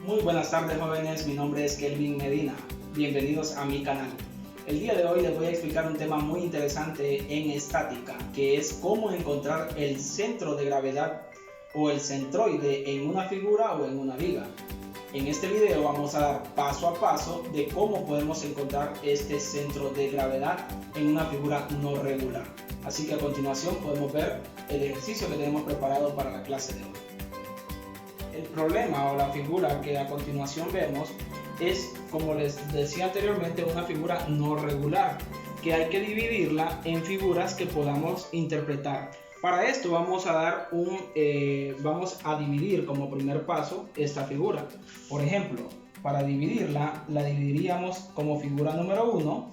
Muy buenas tardes jóvenes, mi nombre es Kelvin Medina, bienvenidos a mi canal. El día de hoy les voy a explicar un tema muy interesante en estática, que es cómo encontrar el centro de gravedad o el centroide en una figura o en una viga. En este video vamos a dar paso a paso de cómo podemos encontrar este centro de gravedad en una figura no regular. Así que a continuación podemos ver el ejercicio que tenemos preparado para la clase de hoy. El problema o la figura que a continuación vemos es, como les decía anteriormente, una figura no regular, que hay que dividirla en figuras que podamos interpretar. Para esto vamos a dividir como primer paso esta figura. Por ejemplo, para dividirla, la dividiríamos como figura número 1,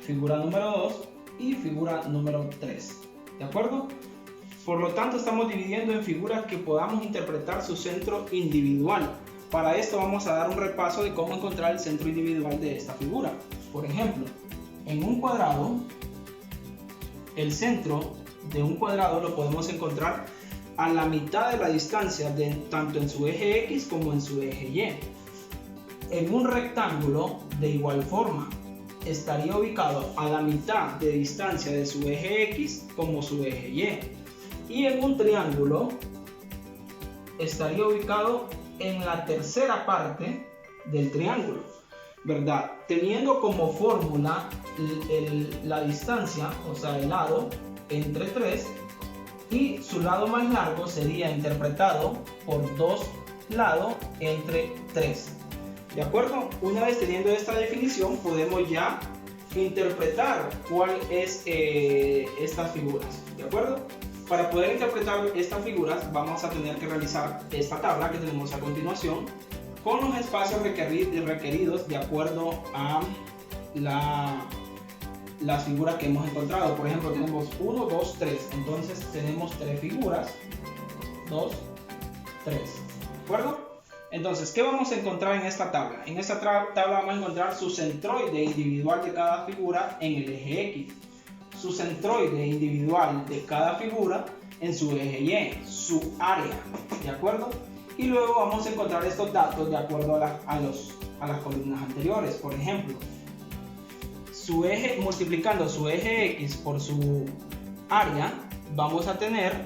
figura número 2 y figura número 3. ¿De acuerdo? Por lo tanto, estamos dividiendo en figuras que podamos interpretar su centro individual. Para esto vamos a dar un repaso de cómo encontrar el centro individual de esta figura. Por ejemplo, en un cuadrado, el centro de un cuadrado lo podemos encontrar a la mitad de la distancia, tanto en su eje X como en su eje Y. En un rectángulo, de igual forma, estaría ubicado a la mitad de distancia de su eje X como su eje Y. Y en un triángulo estaría ubicado en la tercera parte del triángulo, ¿verdad? Teniendo como fórmula la distancia, o sea, el lado entre 3, y su lado más largo sería interpretado por 2 lados entre 3. ¿De acuerdo? Una vez teniendo esta definición, podemos ya interpretar cuál es estas figuras. ¿De acuerdo? Para poder interpretar estas figuras vamos a tener que realizar esta tabla que tenemos a continuación con los espacios requeridos de acuerdo a las figuras que hemos encontrado. Por ejemplo, tenemos 1, 2, 3. Entonces tenemos 3 figuras. 2, 3. ¿De acuerdo? Entonces, ¿qué vamos a encontrar en esta tabla? En esta tabla vamos a encontrar su centroide individual de cada figura en el eje X. Su centroide individual de cada figura en su eje Y, su área, ¿de acuerdo? Y luego vamos a encontrar estos datos de acuerdo a las columnas anteriores. Por ejemplo, multiplicando su eje X por su área, vamos a tener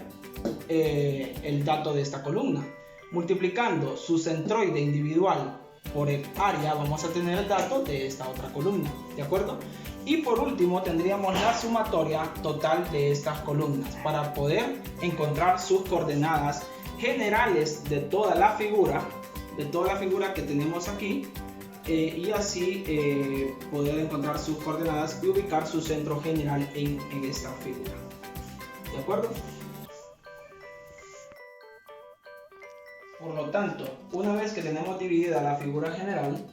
el dato de esta columna. Multiplicando su centroide individual por el área, vamos a tener el dato de esta otra columna, ¿de acuerdo? Y por último tendríamos la sumatoria total de estas columnas para poder encontrar sus coordenadas generales de toda la figura que tenemos aquí, y así poder encontrar sus coordenadas y ubicar su centro general en esta figura. ¿De acuerdo? Por lo tanto, una vez que tenemos dividida la figura general,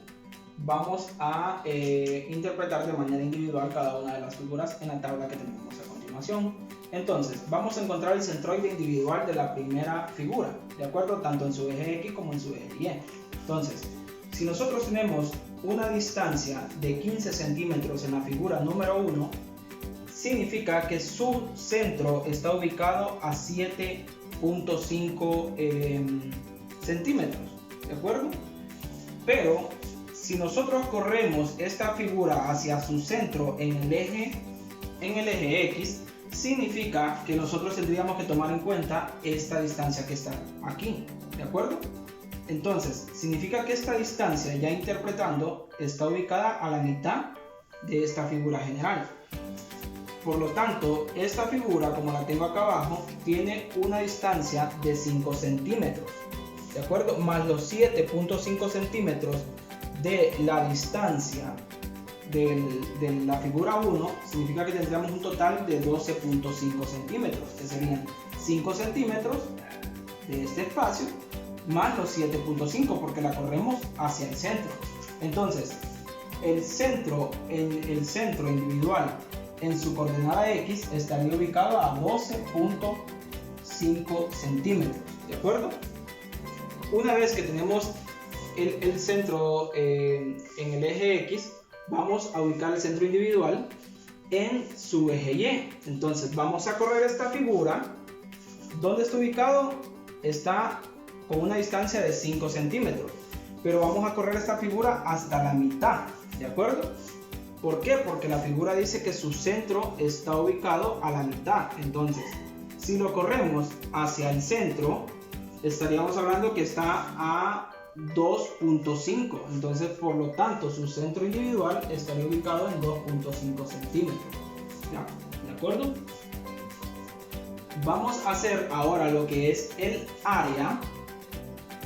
vamos a interpretar de manera individual cada una de las figuras en la tabla que tenemos a continuación. Entonces, vamos a encontrar el centroide individual de la primera figura, ¿de acuerdo? Tanto en su eje X como en su eje Y. Entonces, si nosotros tenemos una distancia de 15 centímetros en la figura número 1, significa que su centro está ubicado a 7.5 centímetros, ¿de acuerdo? Pero si nosotros corremos esta figura hacia su centro en el eje X, significa que nosotros tendríamos que tomar en cuenta esta distancia que está aquí, ¿de acuerdo? Entonces, significa que esta distancia, ya interpretando, está ubicada a la mitad de esta figura general. Por lo tanto, esta figura, como la tengo acá abajo, tiene una distancia de 5 centímetros, ¿de acuerdo? Más los 7.5 centímetros de la distancia de la figura 1, significa que tendríamos un total de 12.5 centímetros, que serían 5 centímetros de este espacio más los 7.5, porque la corremos hacia el centro. Entonces, el centro individual en su coordenada X estaría ubicado a 12.5 centímetros, ¿de acuerdo? Una vez que tenemos el centro en el eje X, vamos a ubicar el centro individual en su eje Y. Entonces vamos a correr esta figura. ¿Dónde está ubicado? Está con una distancia de 5 centímetros. Pero vamos a correr esta figura hasta la mitad, ¿de acuerdo? ¿Por qué? Porque la figura dice que su centro está ubicado a la mitad. Entonces, si lo corremos hacia el centro, estaríamos hablando que está a 2.5. Entonces, por lo tanto, su centro individual estaría ubicado en 2.5 centímetros. ¿Ya? ¿De acuerdo? Vamos a hacer ahora lo que es el área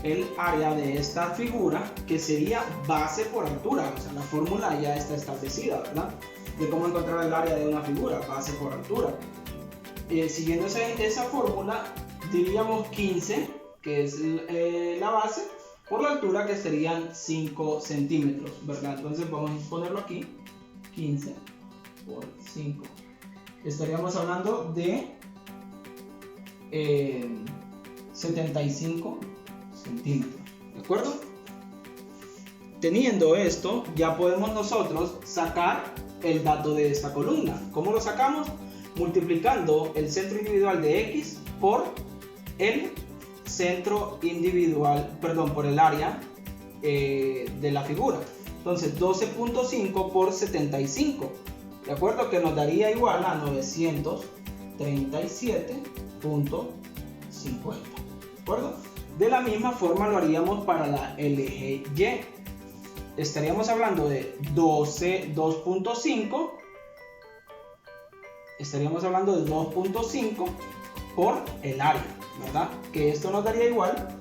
de esta figura, que sería base por altura. O sea, la fórmula ya está establecida, ¿verdad? De cómo encontrar el área de una figura, base por altura. Siguiendo esa fórmula, diríamos 15, que es la base, por la altura, que serían 5 centímetros, ¿verdad? Entonces vamos a ponerlo aquí, 15 por 5. Estaríamos hablando de 75 centímetros, ¿de acuerdo? Teniendo esto, ya podemos nosotros sacar el dato de esta columna. ¿Cómo lo sacamos? Multiplicando el centro individual de X por el centro individual, perdón, por el área de la figura. Entonces 12.5 por 75, ¿de acuerdo? Que nos daría igual a 937.50, ¿de acuerdo? De la misma forma lo haríamos para el eje Y. Estaríamos hablando de 2.5. Estaríamos hablando de 2.5 por el área, ¿verdad? Que esto nos daría igual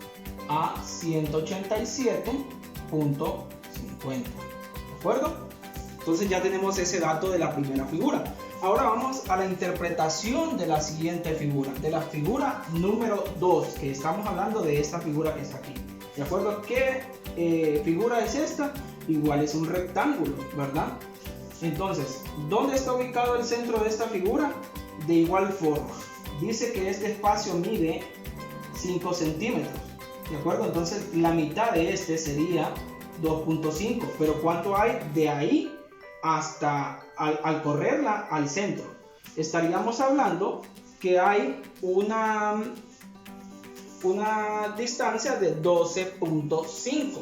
a 187.50, ¿de acuerdo? Entonces ya tenemos ese dato de la primera figura. Ahora vamos a la interpretación de la siguiente figura, de la figura número 2, que estamos hablando de esta figura que está aquí. ¿De acuerdo? ¿Qué figura es esta? Igual es un rectángulo, ¿verdad? Entonces, ¿dónde está ubicado el centro de esta figura? De igual forma, dice que este espacio mide 5 centímetros, ¿de acuerdo? Entonces, la mitad de este sería 2.5, pero ¿cuánto hay de ahí hasta al correrla al centro? Estaríamos hablando que hay una distancia de 12.5,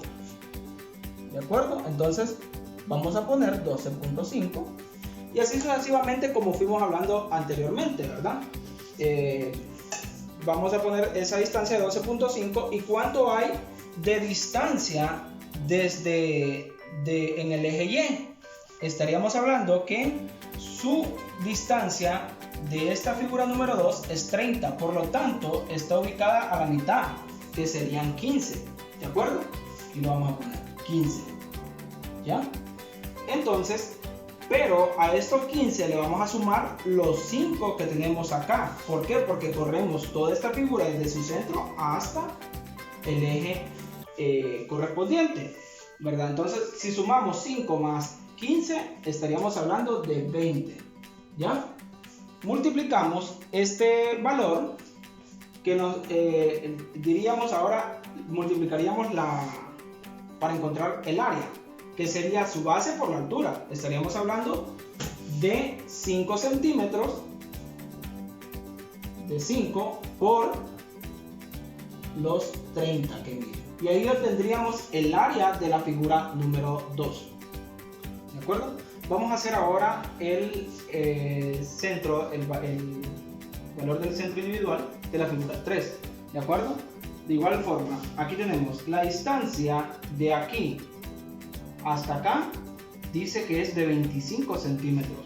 ¿de acuerdo? Entonces vamos a poner 12.5 y así sucesivamente, como fuimos hablando anteriormente, ¿verdad? Vamos a poner esa distancia de 12.5 y cuánto hay de distancia desde en el eje Y. Estaríamos hablando que su distancia de esta figura número 2 es 30, por lo tanto está ubicada a la mitad, que serían 15, ¿de acuerdo? Y lo vamos a poner 15, ¿ya? Entonces, pero a estos 15 le vamos a sumar los 5 que tenemos acá. ¿Por qué? Porque corremos toda esta figura desde su centro hasta el eje correspondiente, ¿verdad? Entonces, si sumamos 5 más 15, estaríamos hablando de 20, ¿ya? Multiplicamos este valor que nos diríamos ahora, multiplicaríamos para encontrar el área, que sería su base por la altura. Estaríamos hablando de 5 centímetros, de 5 por los 30 que mide. Y ahí obtendríamos el área de la figura número 2. ¿De acuerdo? Vamos a hacer ahora el centro, el valor del centro individual de la figura 3. ¿De acuerdo? De igual forma, aquí tenemos la distancia de aquí hasta acá, dice que es de 25 centímetros.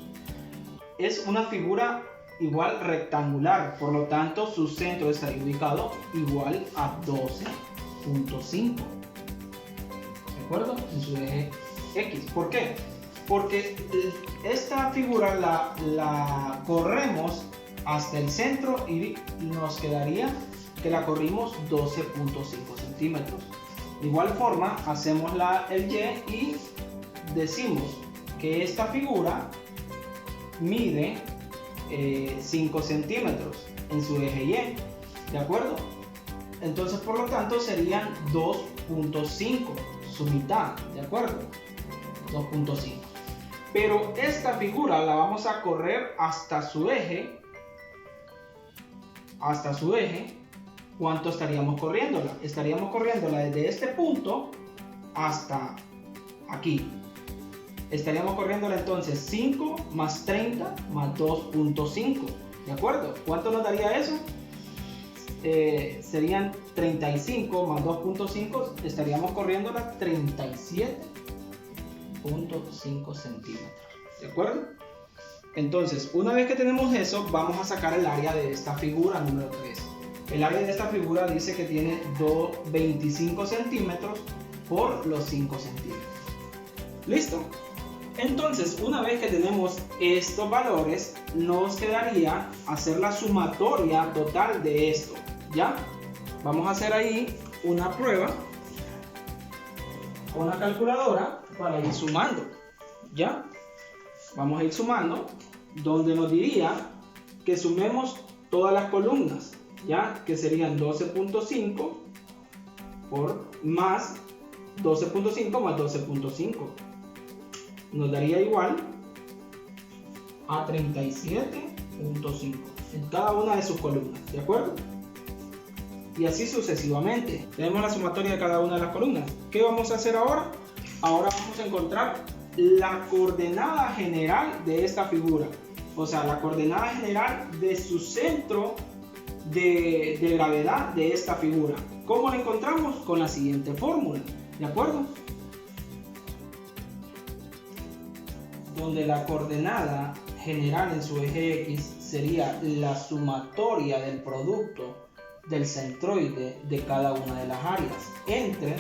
Es una figura igual rectangular, por lo tanto su centro estaría ubicado igual a 12.5, ¿de acuerdo? En su eje X. ¿Por qué? Porque esta figura la corremos hasta el centro y nos quedaría que la corrimos 12.5 centímetros. De igual forma hacemos el Y y decimos que esta figura mide 5 centímetros en su eje Y, ¿de acuerdo? Entonces, por lo tanto, serían 2.5, su mitad, ¿de acuerdo? 2.5. Pero esta figura la vamos a correr hasta su eje, ¿cuánto estaríamos corriéndola? Estaríamos corriéndola desde este punto hasta aquí. Estaríamos corriéndola entonces 5 más 30 más 2.5. ¿De acuerdo? ¿Cuánto nos daría eso? Serían 35 más 2.5. Estaríamos corriéndola 37.5 centímetros. ¿De acuerdo? Entonces, una vez que tenemos eso, vamos a sacar el área de esta figura número 3. El área de esta figura dice que tiene 25 centímetros por los 5 centímetros. ¿Listo? Entonces, una vez que tenemos estos valores, nos quedaría hacer la sumatoria total de esto. ¿Ya? Vamos a hacer ahí una prueba con la calculadora para ir sumando. ¿Ya? Vamos a ir sumando, donde nos diría que sumemos todas las columnas, ¿ya? Que serían 12.5 por más 12.5 más 12.5. Nos daría igual a 37.5 en cada una de sus columnas, ¿de acuerdo? Y así sucesivamente. Tenemos la sumatoria de cada una de las columnas. ¿Qué vamos a hacer ahora? Ahora vamos a encontrar la coordenada general de esta figura, o sea, la coordenada general de su centro de gravedad de esta figura. ¿Cómo la encontramos? Con la siguiente fórmula, ¿de acuerdo? Donde la coordenada general en su eje X sería la sumatoria del producto del centroide de cada una de las áreas entre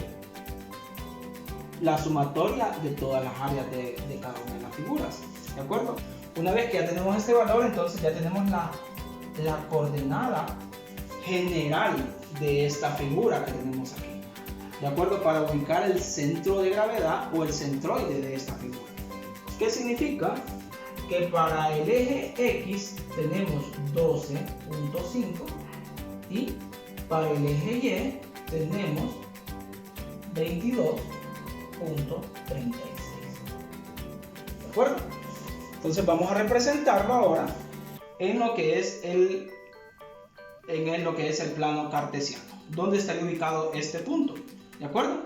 la sumatoria de todas las áreas de cada una de las figuras, ¿de acuerdo? Una vez que ya tenemos este valor, entonces ya tenemos la coordenada general de esta figura que tenemos aquí, ¿de acuerdo? Para ubicar el centro de gravedad o el centroide de esta figura. ¿Qué significa? Que para el eje X tenemos 12.5 y para el eje Y tenemos 22.36. ¿De acuerdo? Entonces vamos a representarlo ahora en lo que es el plano cartesiano. ¿Dónde estaría ubicado este punto? ¿De acuerdo?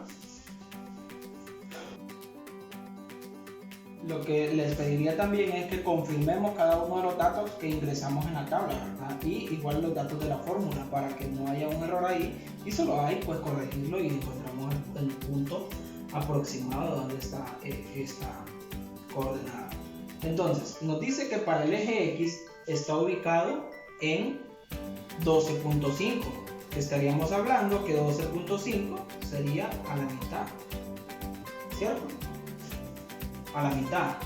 Lo que les pediría también es que confirmemos cada uno de los datos que ingresamos en la tabla, ¿verdad? Y igual los datos de la fórmula para que no haya un error ahí, y solo hay pues corregirlo y encontramos el punto aproximado de donde está esta coordenada. Entonces nos dice que para el eje X está ubicado en 12.5, que estaríamos hablando que 12.5 sería a la mitad, ¿cierto? A la mitad,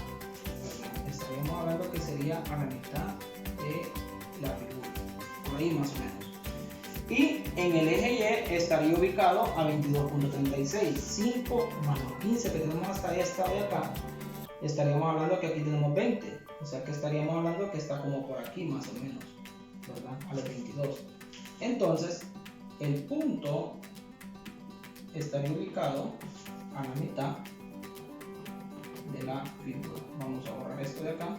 estaríamos hablando que sería a la mitad de la figura, por ahí más o menos. Y en el eje Y estaría ubicado a 22.36, 5 más los 15 que tenemos hasta esta de acá, estaríamos hablando que aquí tenemos 20, o sea que estaríamos hablando que está como por aquí más o menos, ¿verdad? A los 22. Entonces, el punto estaría ubicado a la mitad de la figura. Vamos a borrar esto de acá.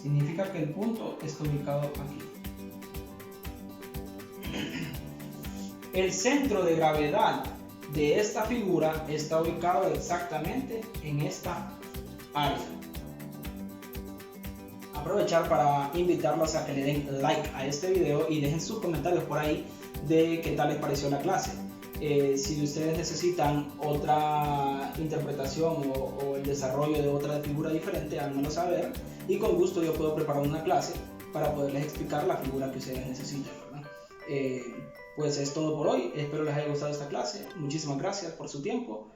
Significa que el punto está ubicado aquí. El centro de gravedad de esta figura está ubicado exactamente en esta área. Aprovechar para invitarlos a que le den like a este video y dejen sus comentarios por ahí de qué tal les pareció la clase. Si ustedes necesitan otra interpretación o el desarrollo de otra figura diferente, háganmelo saber y con gusto yo puedo preparar una clase para poderles explicar la figura que ustedes necesitan, ¿verdad? Pues es todo por hoy, espero les haya gustado esta clase, muchísimas gracias por su tiempo,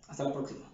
hasta la próxima.